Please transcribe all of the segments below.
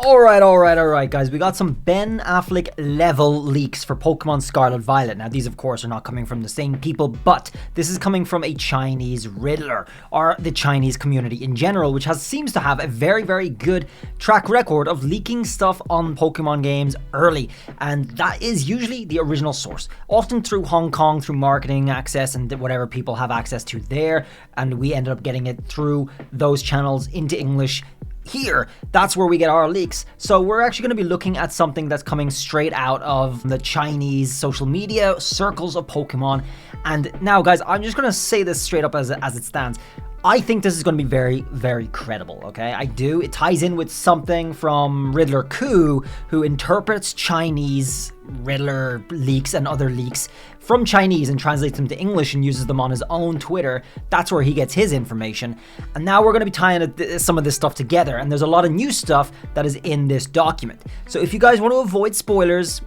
Alright, guys. We got some Ben Affleck level leaks for Pokemon Scarlet Violet. Now, these, of course, are not coming from the same people, but this is coming from a Chinese Riddler, or the Chinese community in general, which seems to have a very, very good track record of leaking stuff on Pokemon games early. And that is usually the original source, often through Hong Kong, through marketing access and whatever people have access to there. And we ended up getting it through those channels into English. Here, that's where we get our leaks. So we're actually going to be looking at something that's coming straight out of the Chinese social media circles of Pokemon. And now, guys, I'm just going to say this straight up as it stands. I think this is going to be very, very credible, okay? I do. It ties in with something from Riddler Koo, who interprets Chinese Riddler leaks and other leaks from Chinese and translates them to English and uses them on his own Twitter. That's where he gets his information. And now we're going to be tying some of this stuff together. And there's a lot of new stuff that is in this document. So if you guys want to avoid spoilers,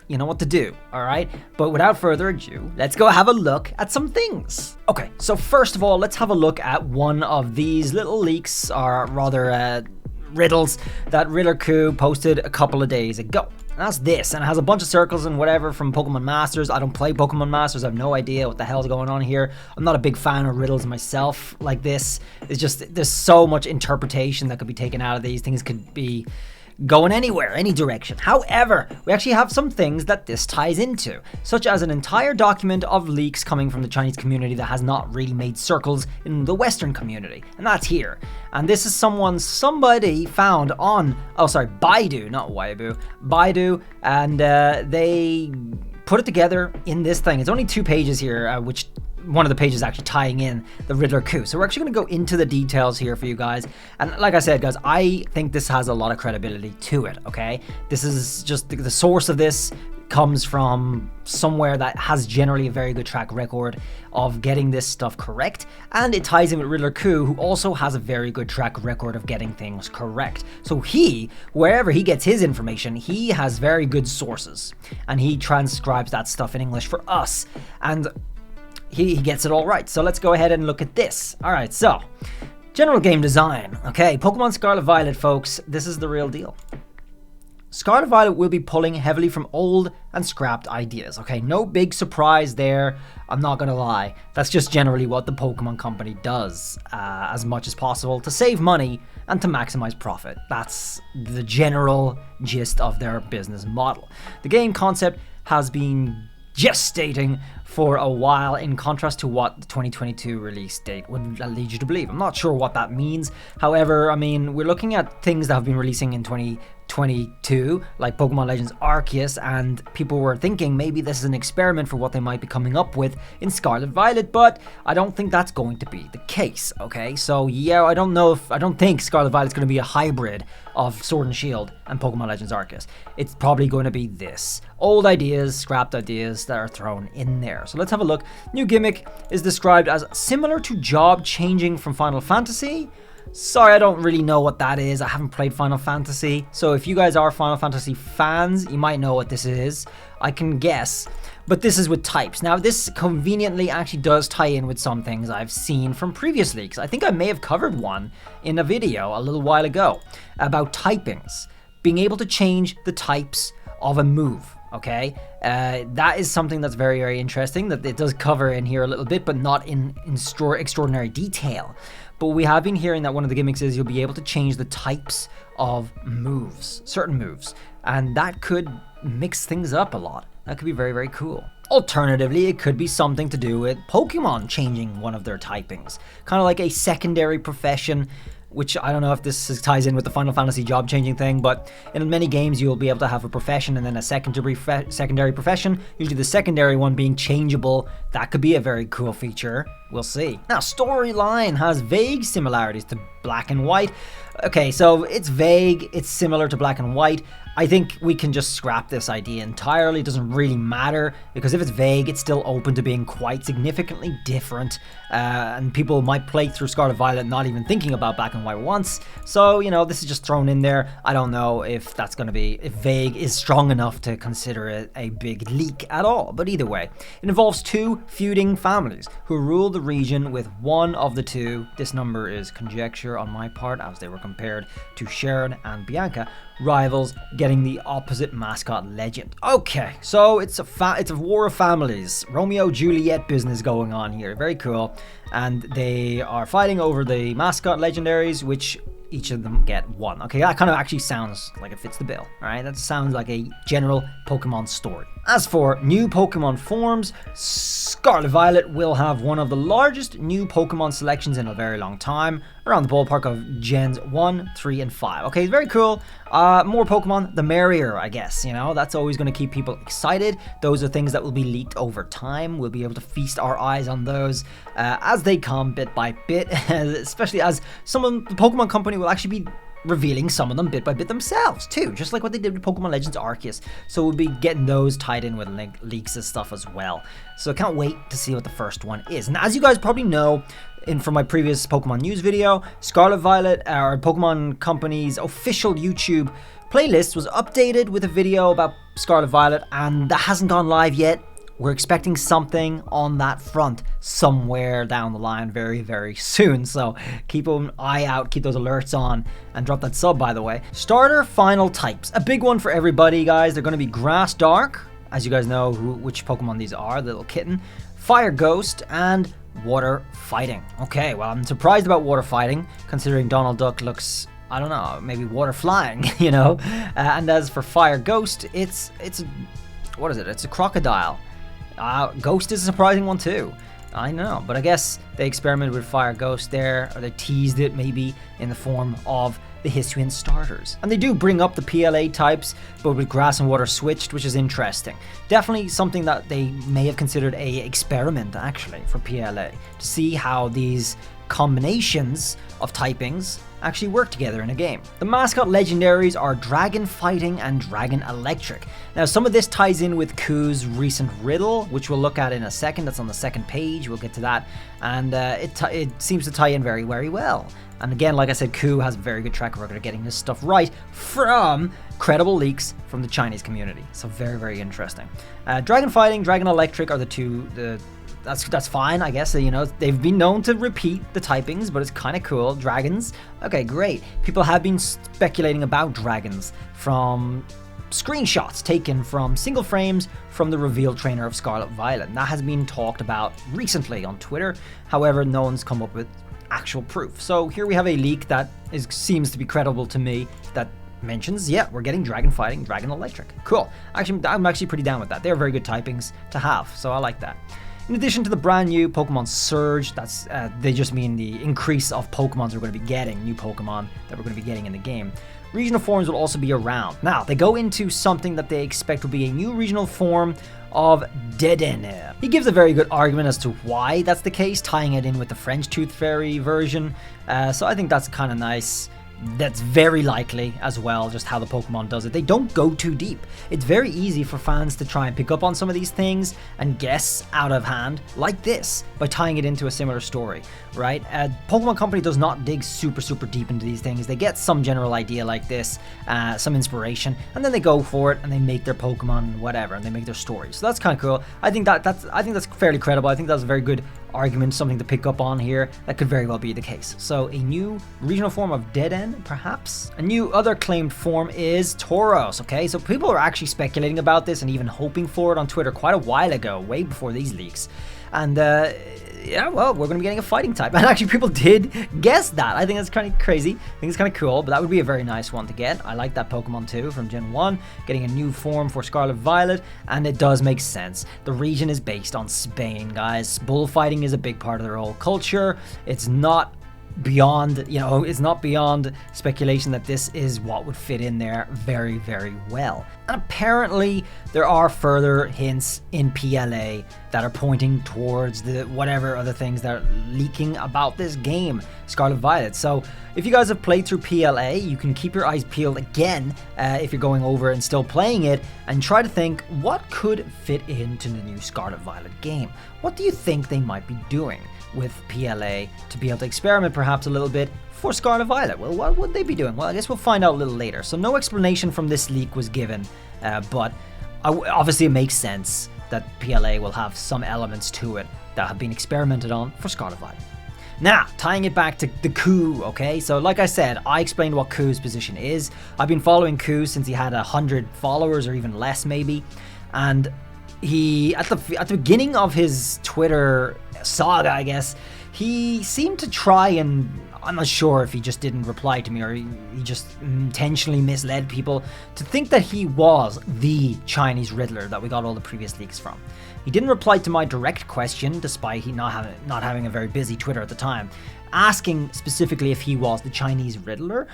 you know what to do, all right? But without further ado, let's go have a look at some things. Okay, so first of all, let's have a look at one of these little leaks, or rather riddles, that Riddler Koo posted a couple of days ago. And that's this, and it has a bunch of circles and whatever from Pokemon Masters. I don't play Pokemon Masters, I have no idea what the hell's going on here. I'm not a big fan of riddles myself like this. It's just, there's so much interpretation that could be taken out of these. Things could be going anywhere, any direction. However, we actually have some things that this ties into, such as an entire document of leaks coming from the Chinese community that has not really made circles in the Western community, and that's here. And this is somebody found on, Baidu, not Weibo, Baidu, and they put it together in this thing. It's only 2 pages here, which one of the pages actually tying in the Riddler Koo. So we're actually going to go into the details here for you guys. And like I said, guys, I think this has a lot of credibility to it, okay? This is just the source of this comes from somewhere that has generally a very good track record of getting this stuff correct, and it ties in with Riddler Koo, who also has a very good track record of getting things correct. So wherever he gets his information, he has very good sources, and he transcribes that stuff in English for us, and he gets it all right. So let's go ahead and look at this. All right, so general game design. Okay, Pokemon Scarlet Violet, folks, this is the real deal. Scarlet Violet will be pulling heavily from old and scrapped ideas. Okay, no big surprise there. I'm not gonna lie. That's just generally what the Pokemon company does, as much as possible to save money and to maximize profit. That's the general gist of their business model. The game concept has been gestating for a while, in contrast to what the 2022 release date would lead you to believe. I'm not sure what that means. However, I mean, we're looking at things that have been releasing in 2022, like Pokemon Legends Arceus, and people were thinking maybe this is an experiment for what they might be coming up with in Scarlet Violet, but I don't think that's going to be the case, okay? So yeah, I don't think Scarlet Violet's going to be a hybrid of Sword and Shield and Pokemon Legends Arceus. It's probably going to be this. Old ideas, scrapped ideas that are thrown in there. So let's have a look. New Gimmick is described as similar to job changing from Final Fantasy. Sorry, I don't really know what that is. I haven't played Final Fantasy. So if you guys are Final Fantasy fans, you might know what this is. I can guess. But this is with types. Now, this conveniently actually does tie in with some things I've seen from previous leaks. I think I may have covered one in a video a little while ago about typings. Being able to change the types of a move. Okay, that is something that's very, very interesting that it does cover in here a little bit, but not in extraordinary detail. But we have been hearing that one of the gimmicks is you'll be able to change the types of moves, certain moves, and that could mix things up a lot. That could be very, very cool. Alternatively, it could be something to do with Pokemon changing one of their typings, kind of like a secondary profession, which I don't know if this ties in with the Final Fantasy job-changing thing, but in many games you'll be able to have a profession and then a secondary profession, usually the secondary one being changeable. That could be a very cool feature. We'll see. Now, storyline has vague similarities to Black and White. Okay, so it's vague, it's similar to Black and White. I think we can just scrap this idea entirely. It doesn't really matter, because if it's vague, it's still open to being quite significantly different, and people might play through Scarlet Violet not even thinking about Black and White once. So, you know, this is just thrown in there. I don't know if that's going to be, if vague is strong enough to consider it a big leak at all. But either way, it involves 2 feuding families who rule the region with one of the 2. This number is conjecture on my part, as they were compared to Sharon and Bianca, rivals getting the opposite mascot legend. Okay, so it's a war of families, Romeo Juliet business going on here. Very cool. And they are fighting over the mascot legendaries, which each of them get one. Okay, that kind of actually sounds like it fits the bill. All right, that sounds like a general Pokemon story. As for new Pokemon forms, Scarlet Violet will have one of the largest new Pokemon selections in a very long time, around the ballpark of Gens 1, 3, and 5. Okay, very cool. More Pokemon, the merrier, I guess. You know, that's always going to keep people excited. Those are things that will be leaked over time. We'll be able to feast our eyes on those as they come bit by bit, especially as some of the Pokemon Company will actually be revealing some of them bit by bit themselves too, just like what they did with Pokemon Legends Arceus. So we'll be getting those tied in with leaks and stuff as well. So I can't wait to see what the first one is. And as you guys probably know, from my previous Pokemon news video, Scarlet Violet, our Pokemon Company's official YouTube playlist, was updated with a video about Scarlet Violet, and that hasn't gone live yet. We're expecting something on that front somewhere down the line very, very soon. So keep an eye out, keep those alerts on, and drop that sub, by the way. Starter final types. A big one for everybody, guys. They're going to be Grass Dark, as you guys know which Pokemon these are, the little kitten, Fire Ghost, and Water Fighting. Okay, well, I'm surprised about Water Fighting, considering Donald Duck looks, I don't know, maybe water flying, you know? And as for Fire Ghost, it's what is it? It's a crocodile. Ghost is a surprising one too. I know, but I guess they experimented with Fire Ghost there, or they teased it maybe in the form of the Hisuian starters. And they do bring up the PLA types, but with Grass and Water switched, which is interesting. Definitely something that they may have considered a experiment, actually, for PLA, to see how these combinations of typings actually work together in a game. The mascot legendaries are Dragon Fighting and Dragon Electric. Now, some of this ties in with Ku's recent riddle, which we'll look at in a second. That's on the second page. We'll get to that. And it seems to tie in very, very well. And again, like I said, Ku has a very good track record of getting this stuff right from credible leaks from the Chinese community. So very, very interesting. Dragon Fighting, Dragon Electric are the two. That's fine, I guess. You know, they've been known to repeat the typings, but it's kind of cool. Dragons, okay, great. People have been speculating about dragons from screenshots taken from single frames from the reveal trainer of Scarlet Violet. And that has been talked about recently on Twitter. However, no one's come up with actual proof. So here we have a leak that seems to be credible to me, that mentions, yeah, we're getting Dragon Fighting, Dragon Electric. Cool. Actually, I'm actually pretty down with that. They're very good typings to have, so I like that. In addition to the brand new Pokemon Surge, that's they just mean the increase of Pokemons we're going to be getting, new Pokemon that we're going to be getting in the game. Regional forms will also be around. Now, they go into something that they expect will be a new regional form of Dedenne. He gives a very good argument as to why that's the case, tying it in with the French Tooth Fairy version. So I think that's kind of nice. That's very likely as well, just how the Pokemon does it. They don't go too deep. It's very easy for fans to try and pick up on some of these things and guess out of hand like this by tying it into a similar story, right? Pokemon Company does not dig super deep into these things. They get some general idea like this, some inspiration, and then they go for it and they make their Pokemon whatever, and they make their stories. So that's kind of cool. I think that's fairly credible. I think that's a very good argument, something to pick up on here. That could very well be the case. So a new regional form of Dedenne, perhaps. A new other claimed form is Tauros. Okay, so people are actually speculating about this and even hoping for it on Twitter quite a while ago, way before these leaks. And yeah, well, we're going to be getting a fighting type. And actually, people did guess that. I think that's kind of crazy. I think it's kind of cool, but that would be a very nice one to get. I like that Pokemon too from Gen 1, getting a new form for Scarlet Violet, and it does make sense. The region is based on Spain, guys. Bullfighting is a big part of their whole culture. It's not beyond, it's not beyond speculation that this is what would fit in there very, very well. And apparently there are further hints in PLA that are pointing towards the whatever other things that are leaking about this game, Scarlet Violet. So if you guys have played through PLA, you can keep your eyes peeled again if you're going over and still playing it, and try to think what could fit into the new Scarlet Violet game. What do you think they might be doing with PLA to be able to experiment perhaps a little bit for Scarlet Violet? Well, what would they be doing? Well, I guess we'll find out a little later. So no explanation from this leak was given, but obviously it makes sense that PLA will have some elements to it that have been experimented on for Scarlet Violet. Now, tying it back to the Ku, okay? So like I said, I explained what Ku's position is. I've been following Ku since he had 100 followers or even less maybe. And he, at the beginning of his Twitter saga, I guess, he seemed to try and, I'm not sure if he just didn't reply to me or he just intentionally misled people to think that he was the Chinese Riddler that we got all the previous leaks from. He didn't reply to my direct question, despite he not having a very busy Twitter at the time, asking specifically if he was the Chinese Riddler.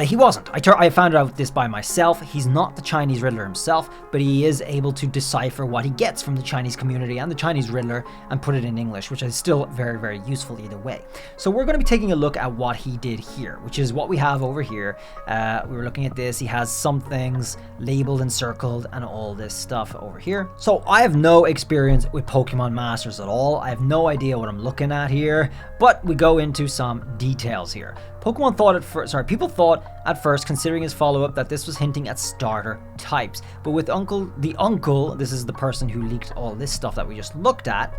He wasn't. I found out this by myself. He's not the Chinese Riddler himself, but he is able to decipher what he gets from the Chinese community and the Chinese Riddler and put it in English, which is still very, very useful either way. So we're going to be taking a look at what he did here, which is what we have over here. We were looking at this. He has some things labeled and circled and all this stuff over here. So I have no experience with Pokemon Masters at all. I have no idea what I'm looking at here, but we go into some details here. People thought at first, considering his follow-up, that this was hinting at starter types. But with the uncle, this is the person who leaked all this stuff that we just looked at,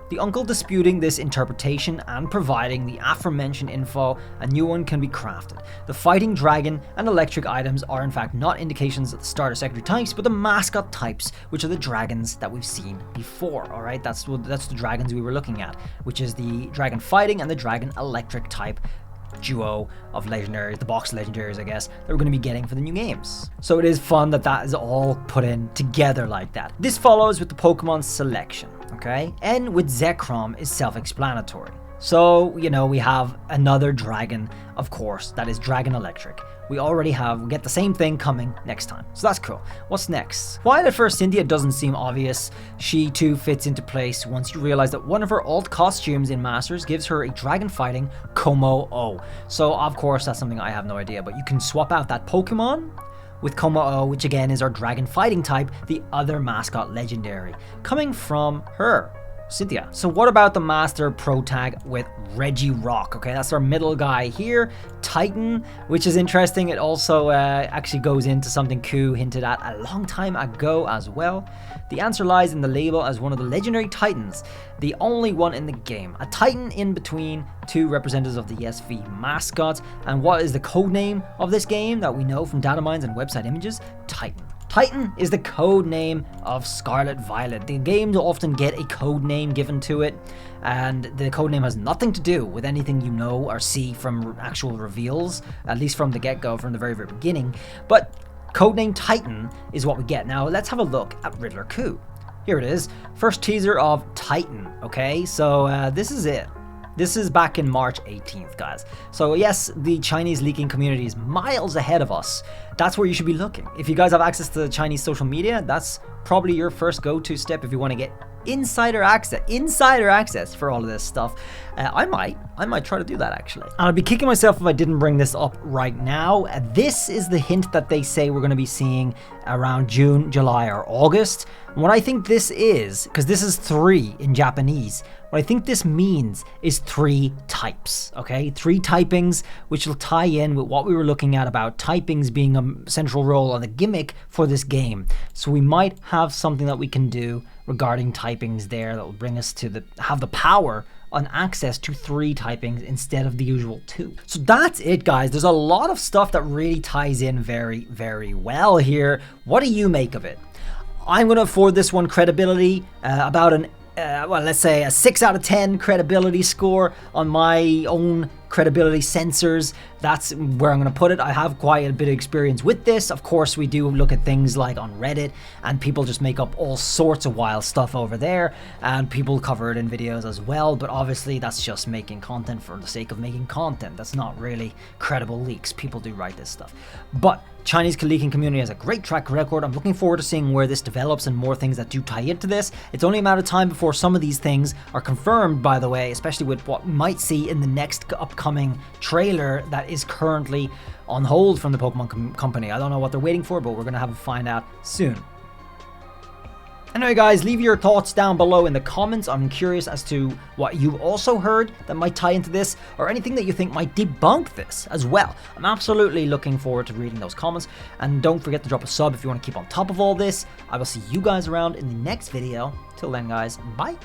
the uncle disputing this interpretation and providing the aforementioned info, a new one can be crafted. The fighting dragon and electric items are in fact not indications of the starter secondary types, but the mascot types, which are the dragons that we've seen before. All right, that's the dragons we were looking at, which is the dragon fighting and the dragon electric type duo of legendaries, the box legendaries, I guess, that we're going to be getting for the new games. So it is fun that is all put in together like that. This follows with the Pokemon selection, okay? And with Zekrom is self-explanatory. So, you know, we have another dragon, of course, that is Dragon Electric. We get the same thing coming next time. So that's cool. What's next? While at first Cynthia doesn't seem obvious, she too fits into place once you realize that one of her alt costumes in Masters gives her a dragon fighting Como-O. So of course that's something I have no idea, but you can swap out that Pokemon with Como-O, which again is our dragon fighting type, the other mascot legendary, coming from her, Cynthia. So what about the Master Pro Tag with Regirock? Okay, that's our middle guy here, Titan, which is interesting. It also actually goes into something Ku hinted at a long time ago as well. The answer lies in the label as one of the legendary Titans, the only one in the game. A Titan in between two representatives of the SV mascots. And what is the code name of this game that we know from data mines and website images? Titan. Titan is the code name of Scarlet Violet. The games often get a code name given to it, and the code name has nothing to do with anything you know or see from actual reveals, at least from the get-go, from the very, very beginning. But codename Titan is what we get. Now let's have a look at Riddler Ku. Here it is, first teaser of Titan. Okay, so this is it. This is back in March 18th, guys. So yes, the Chinese leaking community is miles ahead of us. That's where you should be looking. If you guys have access to Chinese social media, that's probably your first go-to step if you want to get insider access for all of this stuff. I might try to do that actually. And I'd be kicking myself if I didn't bring this up right now. This is the hint that they say we're going to be seeing around June, July, or August. And what I think this is, because this is 3 in Japanese, what I think this means is 3 types, okay? 3 typings, which will tie in with what we were looking at about typings being a central role on the gimmick for this game. So we might have something that we can do regarding typings there that will bring us to have the power on access to 3 typings instead of the usual 2. So that's it, guys. There's a lot of stuff that really ties in very, very well here. What do you make of it? I'm going to afford this one credibility, about an well, let's say a 6 out of 10 credibility score on my own credibility sensors. That's where I'm going to put it. I have quite a bit of experience with this. Of course, we do look at things like on Reddit, and people just make up all sorts of wild stuff over there, and people cover it in videos as well. But obviously, that's just making content for the sake of making content. That's not really credible leaks. People do write this stuff. But Chinese leaking community has a great track record. I'm looking forward to seeing where this develops and more things that do tie into this. It's only a matter of time before some of these things are confirmed, by the way, especially with what we might see in the next upcoming trailer that is currently on hold from the Pokemon company. I don't know what they're waiting for, but we're going to have to find out soon. Anyway, guys, leave your thoughts down below in the comments. I'm curious as to what you've also heard that might tie into this, or anything that you think might debunk this as well. I'm absolutely looking forward to reading those comments. And don't forget to drop a sub if you want to keep on top of all this. I will see you guys around in the next video. Till then, guys, bye.